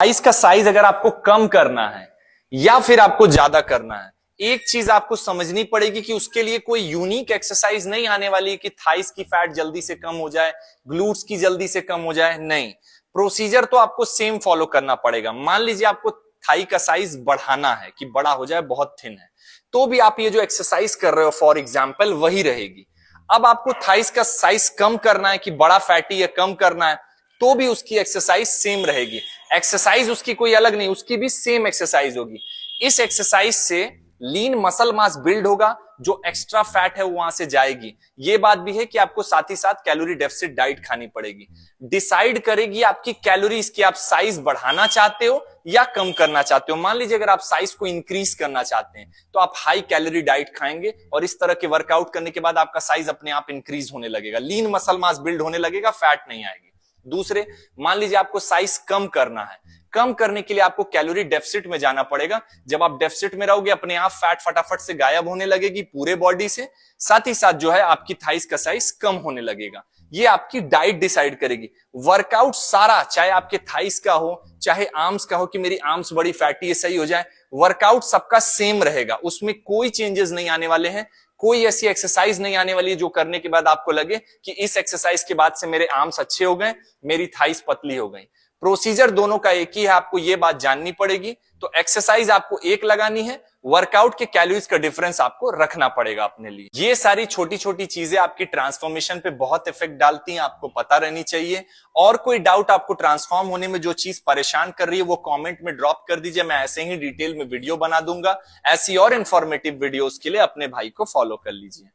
Thighs का size अगर आपको कम करना है या फिर आपको ज्यादा करना है, एक चीज आपको समझनी पड़ेगी कि उसके लिए कोई यूनिक एक्सरसाइज नहीं आने वाली है कि थाइस की फैट जल्दी से कम हो जाए, ग्लूट्स की जल्दी से कम हो जाए। नहीं, प्रोसीजर तो आपको सेम फॉलो करना पड़ेगा। मान लीजिए आपको थाई का साइज बढ़ाना है कि बड़ा हो जाए, बहुत थिन है, तो भी आप ये जो एक्सरसाइज कर रहे हो फॉर एग्जाम्पल वही रहेगी। अब आपको थाइस का साइज कम करना है कि बड़ा फैटी है कम करना है, तो भी उसकी एक्सरसाइज सेम रहेगी। एक्सरसाइज उसकी कोई अलग नहीं, उसकी भी सेम एक्सरसाइज होगी। इस एक्सरसाइज से लीन मसल मास बिल्ड होगा, जो एक्स्ट्रा फैट है वो वहां से जाएगी। ये बात भी है कि आपको साथ ही साथ कैलोरी डेफिसिट डाइट खानी पड़ेगी। डिसाइड करेगी आपकी कैलोरीज की आप साइज बढ़ाना चाहते हो या कम करना चाहते हो। मान लीजिए अगर आप साइज को इंक्रीज करना चाहते हैं तो आप हाई कैलोरी डाइट खाएंगे और इस तरह के वर्कआउट करने के बाद आपका साइज अपने आप इंक्रीज होने लगेगा, लीन मसल मास बिल्ड होने लगेगा, फैट नहीं आएगी। दूसरे, मान लीजिए आपको साइज कम करना है, कम करने के लिए आपको कैलोरी डेफिसिट में जाना पड़ेगा। जब आप डेफिसिट में रहोगे अपने आप फैट फटाफट से गायब होने लगेगी पूरे बॉडी से, साथ ही साथ जो है आपकी थाइस का साइज कम होने लगेगा। ये आपकी डाइट डिसाइड करेगी। वर्कआउट सारा, चाहे आपके थाइस का हो चाहे आर्म्स का हो कि मेरी आर्म्स बड़ी फैटी है सही हो जाए, वर्कआउट सबका सेम रहेगा, उसमें कोई चेंजेस नहीं आने वाले हैं। कोई ऐसी एक्सरसाइज नहीं आने वाली है जो करने के बाद आपको लगे कि इस एक्सरसाइज के बाद से मेरे आर्म्स अच्छे हो गए, मेरी थाइस पतली हो गई। प्रोसीजर दोनों का एक ही है, आपको ये बात जाननी पड़ेगी। तो एक्सरसाइज आपको एक लगानी है, वर्कआउट के कैलोरीज का डिफरेंस आपको रखना पड़ेगा अपने लिए। ये सारी छोटी छोटी चीजें आपकी ट्रांसफॉर्मेशन पे बहुत इफेक्ट डालती हैं, आपको पता रहनी चाहिए। और कोई डाउट आपको ट्रांसफॉर्म होने में जो चीज परेशान कर रही है वो कमेंट में ड्रॉप कर दीजिए, मैं ऐसे ही डिटेल में वीडियो बना दूंगा। ऐसी और इंफॉर्मेटिव वीडियोस के लिए अपने भाई को फॉलो कर लीजिए।